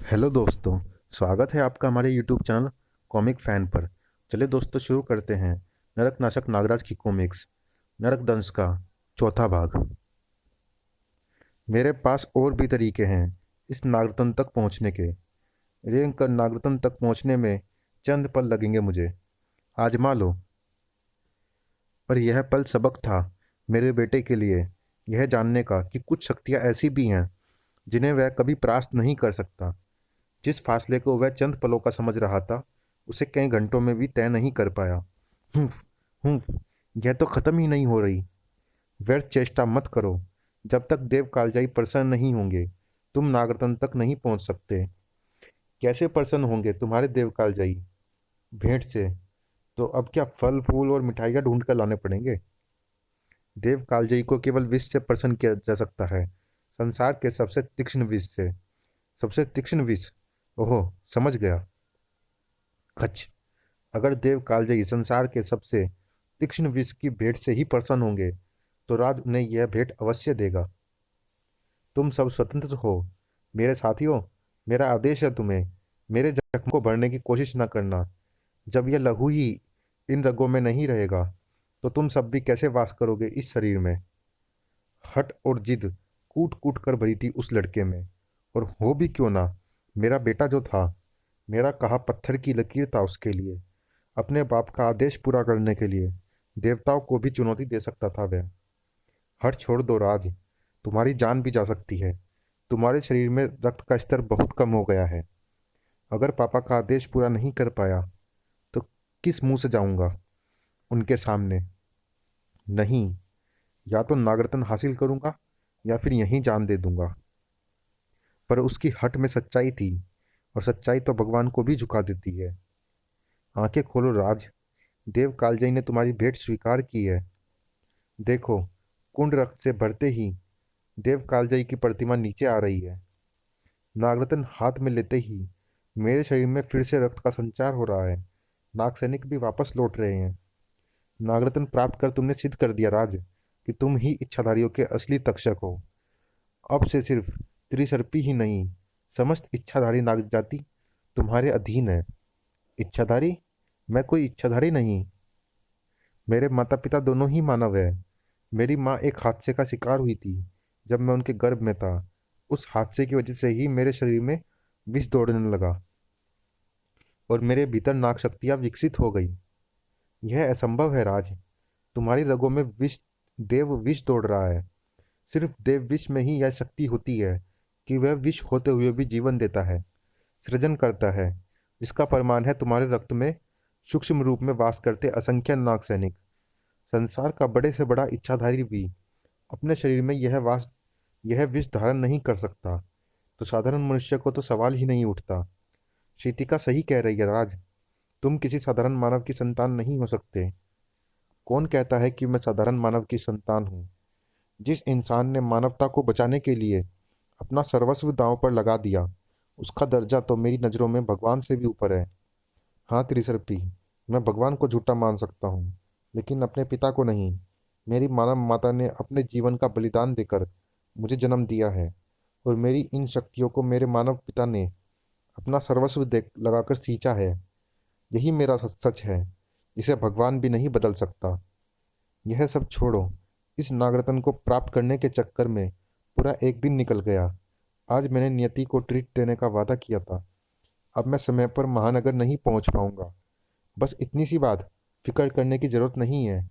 Hello दोस्तों। स्वागत है आपका हमारे यूट्यूब चैनल कॉमिक फैन पर। चलिए दोस्तों, शुरू करते हैं नरक नाशक नागराज की कॉमिक्स नरक दंश का चौथा भाग। मेरे पास और भी तरीके हैं इस नागरतन तक पहुंचने के। रेंग कर नागरतन तक पहुंचने में चंद पल लगेंगे मुझे। आजमा लो। पर यह पल सबक था मेरे बेटे के लिए, यह जानने का कि कुछ शक्तियां ऐसी भी हैं जिन्हें वह कभी परास्त नहीं कर सकता। जिस फासले को वह चंद पलों का समझ रहा था, उसे कई घंटों में भी तय नहीं कर पाया। हुम्फ, हुम्फ, यह तो खत्म ही नहीं हो रही। व्यर्थ चेष्टा मत करो। जब तक देव कालजाई प्रसन्न नहीं होंगे, तुम नागरतन तक नहीं पहुंच सकते। कैसे प्रसन्न होंगे तुम्हारे देव कालजाई? भेंट से? तो अब क्या फल फूल और मिठाइयाँ ढूंढ कर लाने पड़ेंगे? देव कालजाई को केवल विष से प्रसन्न किया जा सकता है, संसार के सबसे तीक्ष्ण विष से। सबसे तीक्ष्ण विष? ओहो, समझ गया। खच। अगर देव कालजयी संसार के सबसे तीक्ष्ण विष की भेंट से ही प्रसन्न होंगे, तो राज उन्हें यह भेंट अवश्य देगा। तुम सब स्वतंत्र हो मेरे साथियों। मेरा आदेश है तुम्हें मेरे जख्म को भरने की कोशिश न करना। जब यह लहू ही इन रगों में नहीं रहेगा, तो तुम सब भी कैसे वास करोगे इस शरीर में? हट और जिद कूट कूट कर भरी थी उस लड़के में। और हो भी क्यों ना, मेरा बेटा जो था, मेरा कहा पत्थर की लकीर था उसके लिए। अपने बाप का आदेश पूरा करने के लिए देवताओं को भी चुनौती दे सकता था वह। हट छोड़ दो राज, तुम्हारी जान भी जा सकती है। तुम्हारे शरीर में रक्त का स्तर बहुत कम हो गया है। अगर पापा का आदेश पूरा नहीं कर पाया, तो किस मुंह से जाऊंगा उनके सामने? नहीं, या तो नागरतन हासिल करूंगा या फिर यहीं जान दे दूंगा। पर उसकी हट में सच्चाई थी, और सच्चाई तो भगवान को भी झुका देती है। आंखें खोलो राज, देव कालजयी ने तुम्हारी भेंट स्वीकार की है। देखो, कुंड रक्त से भरते ही देव कालजयी की प्रतिमा नीचे आ रही है। नागरत्न हाथ में लेते ही मेरे शरीर में फिर से रक्त का संचार हो रहा है। नाग सैनिक भी वापस लौट रहे हैं। नागरत्न प्राप्त कर तुमने सिद्ध कर दिया राज, कि तुम ही इच्छाधारियों के असली तक्षक हो। अब से सिर्फ त्रिसर्पी ही नहीं, समस्त इच्छाधारी नाग जाति तुम्हारे अधीन है। इच्छाधारी? मैं कोई इच्छाधारी नहीं। मेरे माता पिता दोनों ही मानव है। मेरी माँ एक हादसे का शिकार हुई थी जब मैं उनके गर्भ में था। उस हादसे की वजह से ही मेरे शरीर में विष दौड़ने लगा, और मेरे भीतर नाग शक्तियाँ विकसित हो गई। यह असंभव है राज। तुम्हारी रगों में विष, देव विष दौड़ रहा है। सिर्फ देव विष में ही यह शक्ति होती है कि वह विष होते हुए भी जीवन देता है, सृजन करता है। जिसका प्रमाण है तुम्हारे रक्त में सूक्ष्म रूप में वास करते असंख्य नाग सैनिक। संसार का बड़े से बड़ा इच्छाधारी भी अपने शरीर में यह विष धारण नहीं कर सकता, तो साधारण मनुष्य को तो सवाल ही नहीं उठता। श्रीतिका सही कह रही है राज, तुम किसी साधारण मानव की संतान नहीं हो सकते। कौन कहता है कि मैं साधारण मानव की संतान हूँ? जिस इंसान ने मानवता को बचाने के लिए अपना सर्वस्व दांव पर लगा दिया, उसका दर्जा तो मेरी नज़रों में भगवान से भी ऊपर है। हाँ त्रिशर्पी, मैं भगवान को झूठा मान सकता हूँ, लेकिन अपने पिता को नहीं। मेरी मानव माता ने अपने जीवन का बलिदान देकर मुझे जन्म दिया है, और मेरी इन शक्तियों को मेरे मानव पिता ने अपना सर्वस्व दे लगाकर सींचा है। यही मेरा सच है, जिसे भगवान भी नहीं बदल सकता। यह सब छोड़ो। इस नागरत्न को प्राप्त करने के चक्कर में पूरा एक दिन निकल गया। आज मैंने नियति को ट्रीट देने का वादा किया था। अब मैं समय पर महानगर नहीं पहुंच पाऊंगा। बस इतनी सी बात, फिक्र करने की जरूरत नहीं है।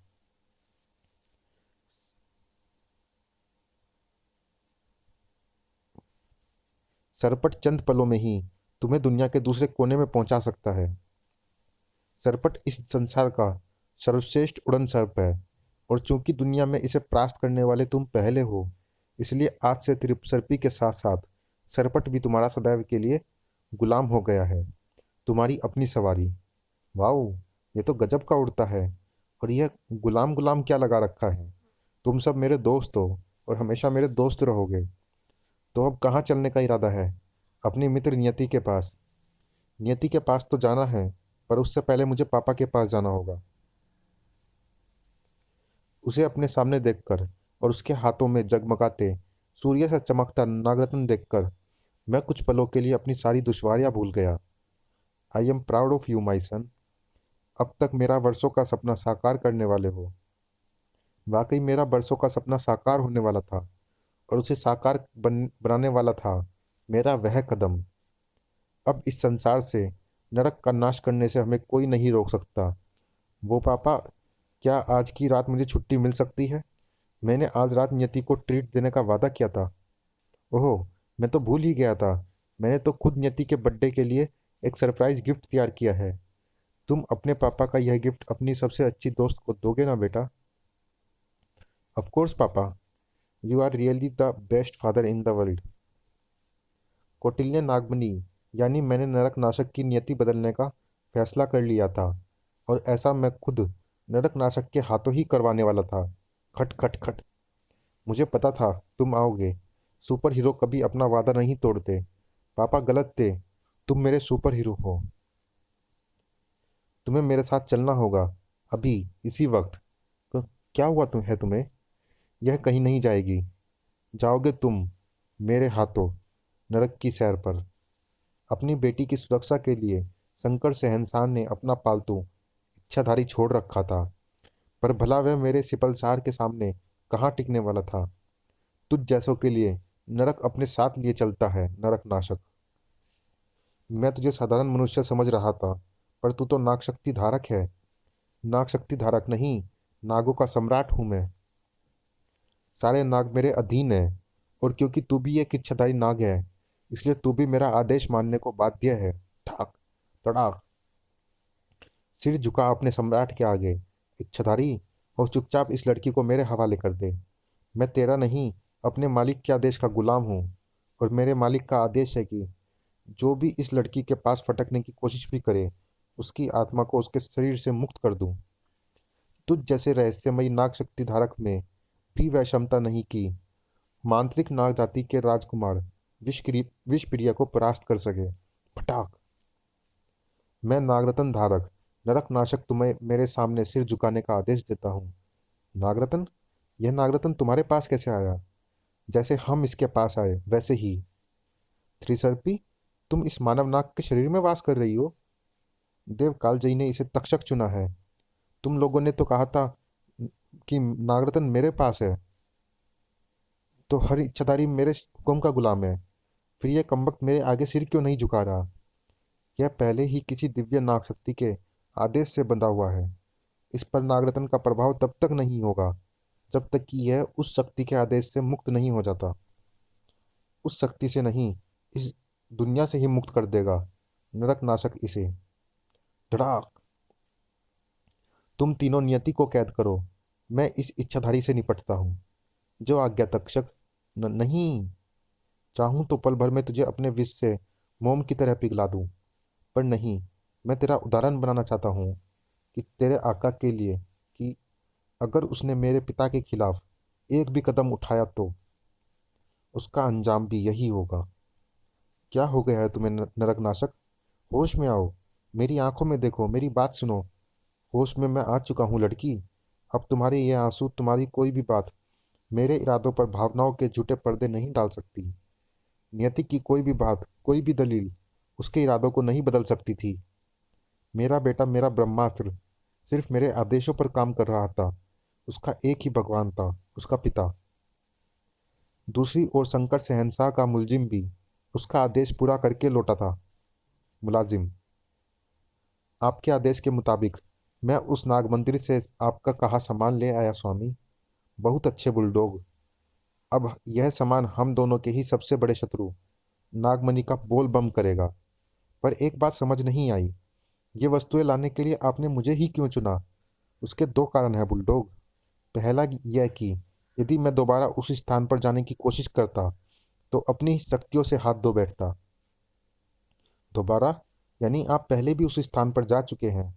सरपट चंद पलों में ही तुम्हें दुनिया के दूसरे कोने में पहुंचा सकता है। सरपट इस संसार का सर्वश्रेष्ठ उड़न सर्प है, और चूंकि दुनिया में इसे परास्त करने वाले तुम पहले हो, इसलिए आज से सर्पी के साथ साथ सरपट भी तुम्हारा सदैव के लिए गुलाम हो गया है। तुम्हारी अपनी सवारी। वाओ, ये तो गजब का उड़ता है। और यह गुलाम गुलाम क्या लगा रखा है? तुम सब मेरे दोस्त हो, और हमेशा मेरे दोस्त रहोगे। तो अब कहाँ चलने का इरादा है? अपनी मित्र नियति के पास। नियति के पास तो जाना है, पर उससे पहले मुझे पापा के पास जाना होगा। उसे अपने सामने देखकर और उसके हाथों में जगमगाते सूर्य से चमकता नागरत्न देखकर मैं कुछ पलों के लिए अपनी सारी दुश्वारियां भूल गया। I am proud of you my son. अब तक मेरा वर्षों का सपना साकार करने वाले हो। वाकई मेरा बरसों का सपना साकार होने वाला था, और उसे साकार बनाने वाला था मेरा वह कदम। अब इस संसार से, नरक का नाश करने से हमें कोई नहीं रोक सकता। वो पापा, क्या आज की रात मुझे छुट्टी मिल सकती है? मैंने आज रात नियति को ट्रीट देने का वादा किया था। ओह, मैं तो भूल ही गया था। मैंने तो खुद नियति के बर्थडे के लिए एक सरप्राइज गिफ्ट तैयार किया है। तुम अपने पापा का यह गिफ्ट अपनी सबसे अच्छी दोस्त को दोगे ना बेटा? ऑफ कोर्स पापा, you are really the best father in the world. Kautilya Nagmani, यानी मैंने नरक नाशक की नियति बदलने का फैसला कर लिया था, और ऐसा मैं खुद नरक नाशक के हाथों ही करवाने वाला था। खट खट खट। मुझे पता था तुम आओगे। सुपर हीरो कभी अपना वादा नहीं तोड़ते। पापा गलत थे। तुम मेरे सुपर हीरो हो। तुम्हें मेरे साथ चलना होगा, अभी, इसी वक्त। तो क्या हुआ तुम्हें? यह कहीं नहीं जाएगी। जाओगे तुम मेरे हाथों नरक की सैर पर। अपनी बेटी की सुरक्षा के लिए शंकर शहंशाह ने अपना पालतू इच्छाधारी छोड़ रखा था, पर भला वह मेरे सिपलसार के सामने कहाँ टिकने वाला था। तुझ जैसों के लिए नरक अपने साथ लिए चलता है, नरक नाशक। मैं तुझे साधारण मनुष्य समझ रहा था, पर तू तो नागशक्ति धारक है। नागशक्ति धारक नहीं, नागों का सम्राट हूं मैं। सारे नाग मेरे अधीन है, और क्योंकि तू भी एक इच्छाधारी नाग है, इसलिए तू भी मेरा आदेश मानने को बाध्य है। ठाक, तड़ाक। सिर झुका अपने सम्राट के आगे, इच्छाधारी, और चुपचाप इस लड़की को मेरे हवाले कर दे। मैं तेरा नहीं, अपने मालिक के आदेश का गुलाम हूँ, और मेरे मालिक का आदेश है कि जो भी इस लड़की के पास फटकने की कोशिश भी करे, उसकी आत्मा को उसके शरीर से मुक्त कर दूं। तुझ जैसे रहस्यमयी नाग शक्ति धारक में भी वह क्षमता नहीं कि मांत्रिक नाग जाति के राजकुमार विषप्रिया को परास्त कर सके। फटाक। मैं नागरत्न धारक, नरक नाशक, तुम्हें मेरे सामने सिर झुकाने का आदेश देता हूँ। नागरत्न? यह नागरत्न तुम्हारे पास कैसे आया? जैसे हम इसके पास आए वैसे ही। त्रिसर्पी, तुम इस मानव नाग के शरीर में वास कर रही हो? देव कालजयी ने इसे तक्षक चुना है। तुम लोगों ने तो कहा था कि नागरत्न मेरे पास है, तो हर इच्छाधारी मेरे हुक्म का गुलाम है। फिर यह कमबख्त मेरे आगे सिर क्यों नहीं झुका रहा? यह पहले ही किसी दिव्य नाग शक्ति के आदेश से बंधा हुआ है। इस पर नागरत्न का प्रभाव तब तक नहीं होगा जब तक कि यह उस शक्ति के आदेश से मुक्त नहीं हो जाता। उस शक्ति से नहीं, इस दुनिया से ही मुक्त कर देगा नरक नाशक इसे। धड़ाक। तुम तीनों नियति को कैद करो। मैं इस इच्छाधारी से निपटता हूँ। जो आज्ञा तक्षक। नहीं। चाहूं तो पल भर में तुझे अपने विष से मोम की तरह पिघला दूं, पर नहीं। मैं तेरा उदाहरण बनाना चाहता हूँ कि तेरे आका के लिए, कि अगर उसने मेरे पिता के खिलाफ एक भी कदम उठाया तो उसका अंजाम भी यही होगा। क्या हो गया है तुम्हें नरक नाशक? होश में आओ। मेरी आंखों में देखो, मेरी बात सुनो। होश में मैं आ चुका हूँ लड़की। अब तुम्हारे ये आंसू, तुम्हारी कोई भी बात मेरे इरादों पर भावनाओं के झूठे पर्दे नहीं डाल सकती। नियति की कोई भी बात, कोई भी दलील उसके इरादों को नहीं बदल सकती थी। मेरा बेटा, मेरा ब्रह्मास्त्र, सिर्फ मेरे आदेशों पर काम कर रहा था। उसका एक ही भगवान था, उसका पिता। दूसरी ओर शंकर शहंशाह का मुलजिम भी उसका आदेश पूरा करके लौटा था। मुलाजिम, आपके आदेश के मुताबिक मैं उस नाग मंदिर से आपका कहा सामान ले आया स्वामी। बहुत अच्छे बुलडॉग। अब यह सामान हम दोनों के ही सबसे बड़े शत्रु नागमणि का बोल बम करेगा। पर एक बात समझ नहीं आई, ये वस्तुएं लाने के लिए आपने मुझे ही क्यों चुना? उसके दो कारण हैं बुलडॉग। पहला यह कि यदि मैं दोबारा उस स्थान पर जाने की कोशिश करता तो अपनी शक्तियों से हाथ धो बैठता। दोबारा? यानी आप पहले भी उस स्थान पर जा चुके हैं।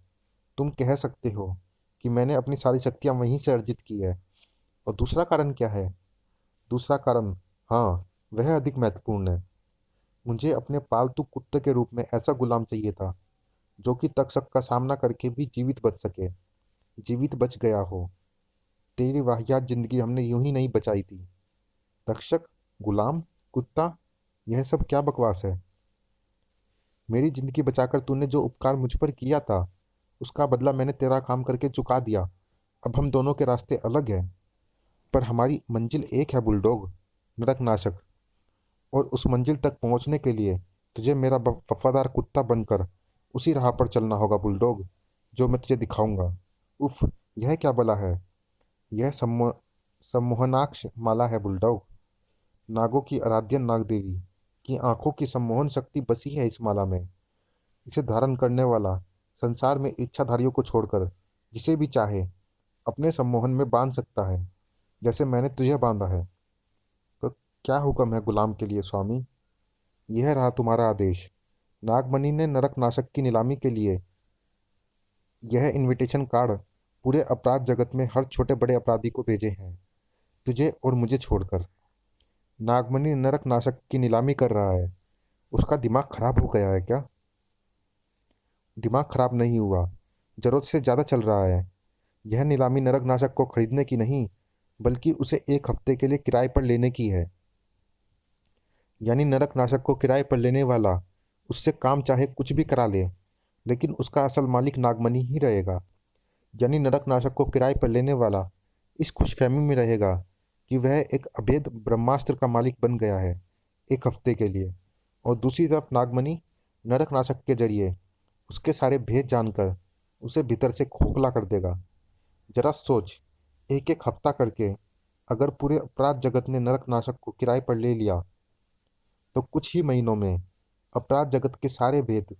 तुम कह सकते हो कि मैंने अपनी सारी शक्तियां वहीं से अर्जित की है। और दूसरा कारण क्या है? दूसरा कारण, हाँ, वह अधिक महत्वपूर्ण है। मुझे अपने पालतू कुत्ते के रूप में ऐसा गुलाम चाहिए था जो कि तक्षक का सामना करके भी जीवित बच सके। जीवित बच गया हो। तेरी वाहियात जिंदगी हमने यूं ही नहीं बचाई थी। तक्षक, गुलाम, कुत्ता। यह सब क्या बकवास है? मेरी जिंदगी बचाकर तूने जो उपकार मुझ पर किया था, उसका बदला मैंने तेरा काम करके चुका दिया। अब हम दोनों के रास्ते अलग हैं, पर हमारी मंजिल एक है बुलडॉग, नरकनाशक। और उस मंजिल तक पहुंचने के लिए तुझे मेरा वफादार कुत्ता बनकर उसी राह पर चलना होगा बुलडॉग, जो मैं तुझे दिखाऊंगा। उफ, यह क्या बला है? यह सम्मोहनाक्ष माला है बुलडॉग। नागों की आराध्य नाग देवी की आंखों की सम्मोहन शक्ति बसी है इस माला में। इसे धारण करने वाला संसार में इच्छाधारियों को छोड़कर जिसे भी चाहे अपने सम्मोहन में बांध सकता है, जैसे मैंने तुझे बांधा है। तो क्या हुक्म है गुलाम के लिए स्वामी? यह रहा तुम्हारा आदेश। नागमणि ने नरक नाशक की नीलामी के लिए यह इनविटेशन कार्ड पूरे अपराध जगत में हर छोटे बड़े अपराधी को भेजे हैं, तुझे और मुझे छोड़कर। नागमणि नरक नाशक की नीलामी कर रहा है। उसका दिमाग खराब हो गया है क्या? दिमाग खराब नहीं हुआ, जरूरत से ज्यादा चल रहा है। यह नीलामी नरक नाशक को खरीदने की नहीं, बल्कि उसे एक हफ्ते के लिए किराए पर लेने की है। यानी नरक नाशक को किराए पर लेने वाला उससे काम चाहे कुछ भी करा ले, लेकिन उसका असल मालिक नागमणि ही रहेगा। यानी नरक नाशक को किराए पर लेने वाला इस खुशफहमी में रहेगा कि वह एक अभेद ब्रह्मास्त्र का मालिक बन गया है एक हफ्ते के लिए। और दूसरी तरफ नागमणि नरक नाशक के जरिए उसके सारे भेद जानकर उसे भीतर से खोखला कर देगा। जरा सोच, एक एक हफ्ता करके अगर पूरे अपराध जगत ने नरक नाशक को किराए पर ले लिया, तो कुछ ही महीनों में अपराध जगत के सारे भेद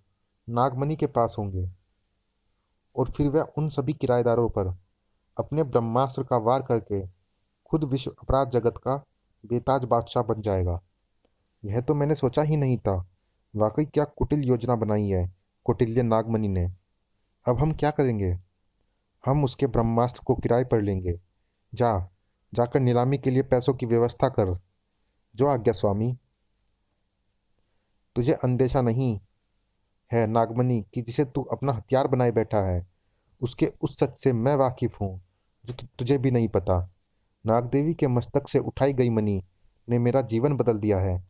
नागमणि के पास होंगे। और फिर वह उन सभी किराएदारों पर अपने ब्रह्मास्त्र का वार करके खुद विश्व अपराध जगत का बेताज बादशाह बन जाएगा। यह तो मैंने सोचा ही नहीं था। वाकई क्या कुटिल योजना बनाई है कौटिल्य नागमणि ने। अब हम क्या करेंगे? हम उसके ब्रह्मास्त्र को किराए पर लेंगे। जा, जाकर नीलामी के लिए पैसों की व्यवस्था कर। जो आज्ञा स्वामी। तुझे अंदेशा नहीं है नागमणि कि जिसे तू अपना हथियार बनाए बैठा है, उसके उस सच से मैं वाकिफ हूँ जो तुझे भी नहीं पता। नागदेवी के मस्तक से उठाई गई मणि ने मेरा जीवन बदल दिया है।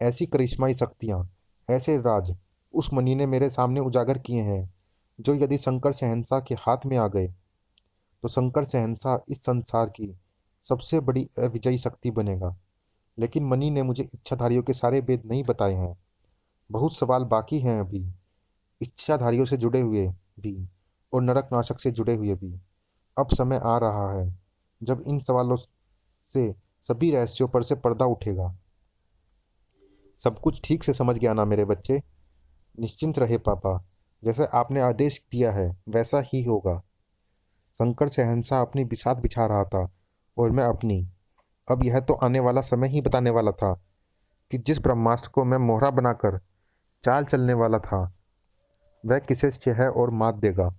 ऐसी करिश्माई शक्तियाँ, ऐसे राज उस मणि ने मेरे सामने उजागर किए हैं, जो यदि शंकर शहंशाह के हाथ में आ गए, तो शंकर शहंशाह इस संसार की सबसे बड़ी अविजयी शक्ति बनेगा। लेकिन मणि ने मुझे इच्छाधारियों के सारे भेद नहीं बताए हैं। बहुत सवाल बाकी हैं अभी, इच्छाधारियों से जुड़े हुए भी और नरक नाशक से जुड़े हुए भी। अब समय आ रहा है जब इन सवालों से सभी रहस्यों पर से पर्दा उठेगा। सब कुछ ठीक से समझ गया ना मेरे बच्चे? निश्चिंत रहे पापा, जैसे आपने आदेश दिया है वैसा ही होगा। शंकर शहंशाह अपनी बिसात बिछा रहा था और मैं अपनी। अब यह तो आने वाला समय ही बताने वाला था कि जिस ब्रह्मास्त्र को मैं मोहरा बनाकर चाल चलने वाला था, वह किसे छह और मात देगा।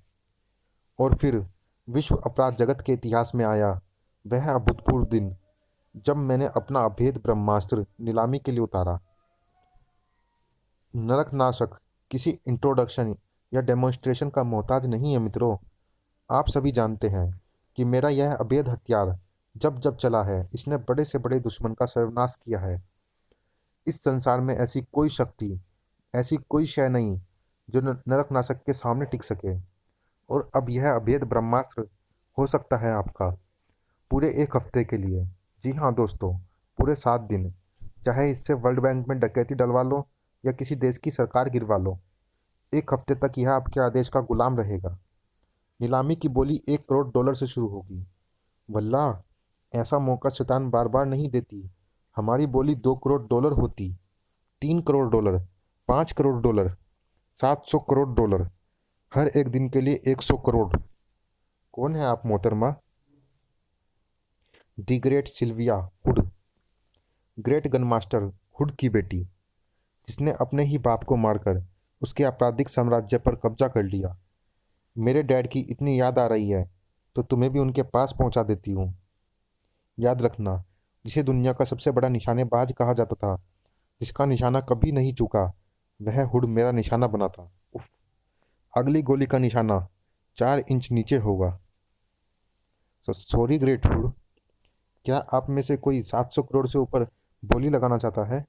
और फिर विश्व अपराध जगत के इतिहास में आया वह अभूतपूर्व दिन, जब मैंने अपना अभेद ब्रह्मास्त्र नीलामी के लिए उतारा। नरकनाशक किसी इंट्रोडक्शन या डेमोन्स्ट्रेशन का मोहताज नहीं है मित्रों। आप सभी जानते हैं कि मेरा यह अभेद हथियार जब जब चला है, इसने बड़े से बड़े दुश्मन का सर्वनाश किया है। इस संसार में ऐसी कोई शक्ति, ऐसी कोई शय नहीं जो नरकनाशक के सामने टिक सके। और अब यह अभेद ब्रह्मास्त्र हो सकता है आपका, पूरे एक हफ्ते के लिए। जी हाँ दोस्तों, पूरे 7 दिन। चाहे इससे वर्ल्ड बैंक में डकैती डलवा लो या किसी देश की सरकार गिरवा लो, एक हफ्ते तक यह आपके आदेश का गुलाम रहेगा। नीलामी की बोली $1 करोड़ से शुरू होगी। वल्ला, ऐसा मौका शैतान बार बार नहीं देती। हमारी बोली $2 करोड़ होती, $3 करोड़, $5 करोड़, $700 करोड़, हर एक दिन के लिए 100 करोड़। कौन है आप मोहतरमा? The great Sylvia Hood, great gun master Hood की बेटी, जिसने अपने ही बाप को मारकर उसके आपराधिक साम्राज्य पर कब्जा कर लिया। मेरे डैड की इतनी याद आ रही है तो तुम्हें भी उनके पास पहुंचा देती हूँ। याद रखना, जिसे दुनिया का सबसे बड़ा निशानेबाज कहा जाता था, जिसका निशाना कभी नहीं चूका, वह हुड मेरा निशाना बना था। उफ, अगली गोली का निशाना 4 इंच नीचे होगा। सॉरी ग्रेट हुड, क्या आप में से कोई 700 करोड़ से ऊपर बोली लगाना चाहता है?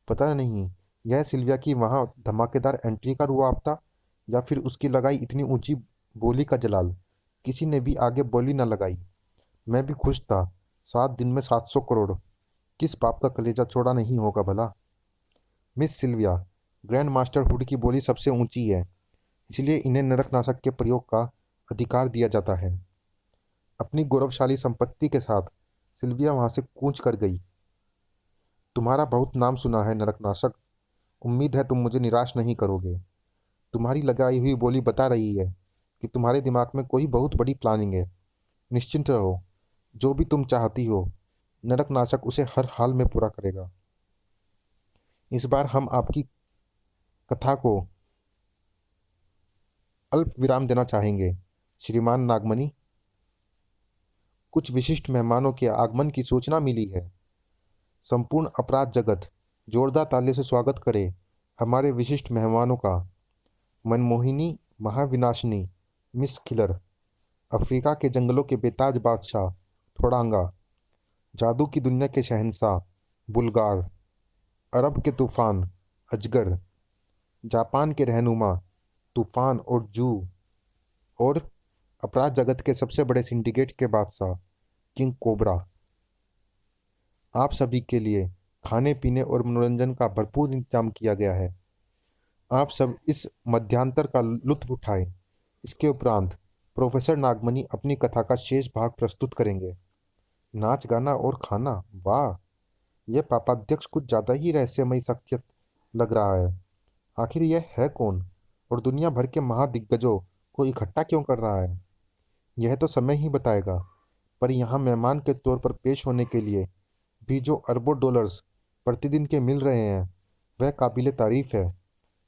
पता नहीं यह सिल्विया की वहाँ धमाकेदार एंट्री का रुआब था या फिर उसकी लगाई इतनी ऊंची बोली का जलाल। किसी ने भी आगे बोली न लगाई। मैं भी खुश था। 7 दिन में 700 करोड़। किस बाप का कलेजा चौड़ा नहीं होगा भला। Miss Sylvia, grand master Hood की बोली सबसे ऊंची है, इसलिए इन्हें नरकनाशक के प्रयोग का अधिकार दिया जाता है। अपनी गौरवशाली संपत्ति के साथ सिल्विया वहां से कूच कर गई। तुम्हारा बहुत नाम सुना है नरकनाशक। उम्मीद है तुम मुझे निराश नहीं करोगे। तुम्हारी लगाई हुई बोली बता रही है कि तुम्हारे दिमाग में कोई बहुत बड़ी प्लानिंग है। निश्चिंत रहो, जो भी तुम चाहती हो नरकनाशक उसे हर हाल में पूरा करेगा। इस बार हम आपकी कथा को अल्प विराम देना चाहेंगे, श्रीमान नागमणि। कुछ विशिष्ट मेहमानों के आगमन की सूचना मिली है। संपूर्ण अपराध जगत जोरदार ताली से स्वागत करे हमारे विशिष्ट मेहमानों का। मनमोहिनी महाविनाशिनी मिस किलर, अफ्रीका के जंगलों के बेताज बादशाह थोड़ांगा, जादू की दुनिया के शहंशाह बुलगार, अरब के तूफान अजगर, जापान के रहनुमा तूफान और जू, और अपराध जगत के सबसे बड़े सिंडिकेट के बादशाह किंग कोबरा। आप सभी के लिए खाने पीने और मनोरंजन का भरपूर इंतजाम किया गया है। आप सब इस मध्यांतर का लुत्फ उठाएं। इसके उपरांत प्रोफेसर नागमणि अपनी कथा का शेष भाग प्रस्तुत करेंगे। नाच गाना और खाना, वाह! यह पापाध्यक्ष कुछ ज़्यादा ही रहस्यमयी शख्सियत लग रहा है। आखिर यह है कौन और दुनिया भर के महादिग्गजों को इकट्ठा क्यों कर रहा है, यह तो समय ही बताएगा। पर यहाँ मेहमान के तौर पर पेश होने के लिए भी जो अरबों डॉलर्स प्रतिदिन के मिल रहे हैं वह काबिले तारीफ है।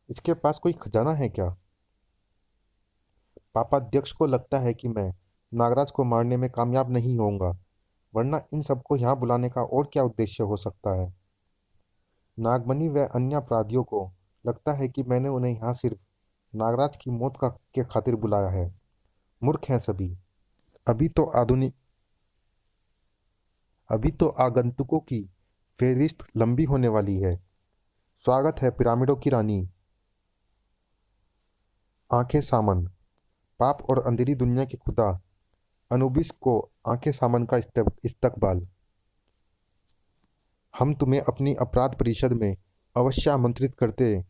इसके पास कोई खजाना है क्या? पापाध्यक्ष को लगता है कि मैं नागराज को मारने में कामयाब नहीं होऊंगा, वरना इन सबको यहाँ बुलाने का और क्या उद्देश्य हो सकता है। नागमणि व अन्य अपराधियों को लगता है कि मैंने उन्हें यहाँ सिर्फ नागराज की मौत का के खातिर बुलाया है। मूर्ख हैं सभी। अभी तो आधुनिक अभी तो आगंतुकों की फेहरिस्त लंबी होने वाली है। स्वागत है पिरामिडों की रानी आंखें सामन, पाप और अंधेरी दुनिया के खुदा अनुबिस को आंखें सामन का इस्तकबाल। हम तुम्हें अपनी अपराध परिषद में अवश्य आमंत्रित करते,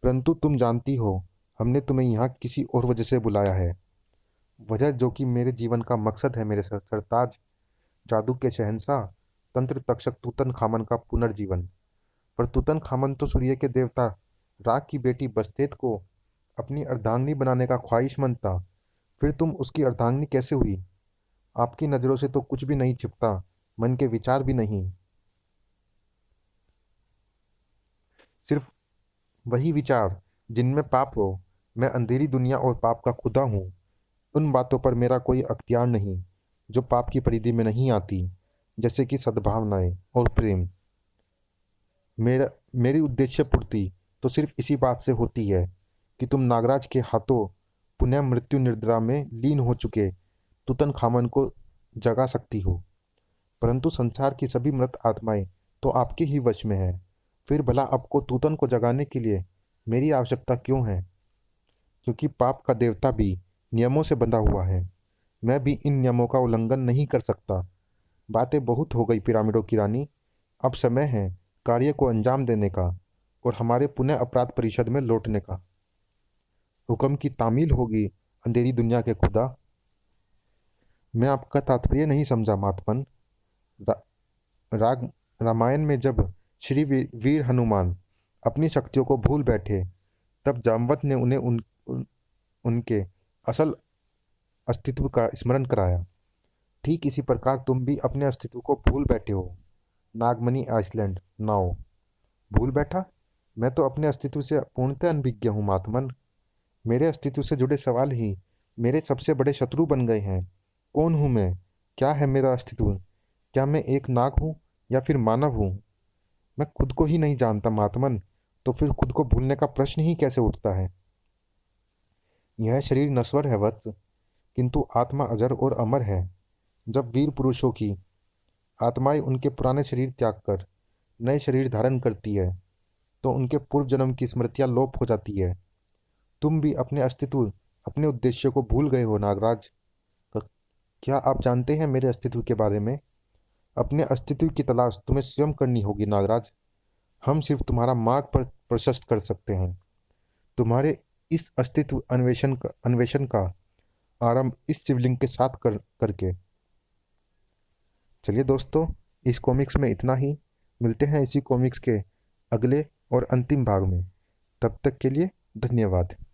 परंतु तुम जानती हो हमने तुम्हें यहाँ किसी और वजह से बुलाया है। वजह जो कि मेरे जीवन का मकसद है, मेरे सरताज, जादू के शहंशाह, तंत्र तक्षक तूतन खामन का पुनर्जीवन। पर तूतन खामन तो सूर्य के देवता राग की बेटी बस्तेत को अपनी अर्धांगिनी बनाने का ख्वाहिशमंद था। फिर तुम उसकी अर्धांगिनी कैसे हुई? आपकी नज़रों से तो कुछ भी नहीं छिपता, मन के विचार भी नहीं, सिर्फ वही विचार जिनमें पाप हो। मैं अंधेरी दुनिया और पाप का खुदा हूँ। उन बातों पर मेरा कोई अख्तियार नहीं जो पाप की परिधि में नहीं आती, जैसे कि सद्भावनाएं और प्रेम। मेरा मेरी उद्देश्य पूर्ति तो सिर्फ इसी बात से होती है कि तुम नागराज के हाथों पुनः मृत्यु निद्रा में लीन हो चुके तुतन खामन को जगा सकती हो। परंतु संसार की सभी मृत आत्माएं तो आपके ही वश में है। फिर भला आपको तूतन को जगाने के लिए मेरी आवश्यकता क्यों है? क्योंकि पाप का देवता भी नियमों से बंधा हुआ है। मैं भी इन नियमों का उल्लंघन नहीं कर सकता। बातें बहुत हो गई पिरामिडों की रानी। अब समय है कार्य को अंजाम देने का और हमारे पुनः अपराध परिषद में लौटने का। हुक्म की तामील होगी अंधेरी दुनिया के खुदा। मैं आपका तात्पर्य नहीं समझा मातमन। रा, राग रामायण में जब श्री वीर हनुमान अपनी शक्तियों को भूल बैठे, तब जामवंत ने उनके असल अस्तित्व का स्मरण कराया। ठीक इसी प्रकार तुम भी अपने अस्तित्व को भूल बैठे हो। नागमणि आइसलैंड नाउ। भूल बैठा? मैं तो अपने अस्तित्व से पूर्णतः अनभिज्ञ हूँ मातमन। मेरे अस्तित्व से जुड़े सवाल ही मेरे सबसे बड़े शत्रु बन गए हैं। कौन हूँ मैं? क्या है मेरा अस्तित्व? क्या मैं एक नाग हूँ या फिर मानव हूँ? मैं खुद को ही नहीं जानता मातमन, तो फिर खुद को भूलने का प्रश्न ही कैसे उठता है? यह शरीर नश्वर है वत्स, किंतु आत्मा अजर और अमर है। जब वीर पुरुषों की आत्माएं उनके पुराने शरीर त्याग कर नए शरीर धारण करती है, तो उनके पूर्व जन्म की स्मृतियां लोप हो जाती है। तुम भी अपने अस्तित्व, अपने उद्देश्य को भूल गए हो नागराज। क- क्या आप जानते हैं मेरे अस्तित्व के बारे में? अपने अस्तित्व की तलाश तुम्हें स्वयं करनी होगी नागराज। हम सिर्फ तुम्हारा मार्ग पर प्रशस्त कर सकते हैं। तुम्हारे इस अस्तित्व अन्वेषण का आरंभ इस शिवलिंग के साथ करके। चलिए दोस्तों, इस कॉमिक्स में इतना ही। मिलते हैं इसी कॉमिक्स के अगले और अंतिम भाग में। तब तक के लिए धन्यवाद।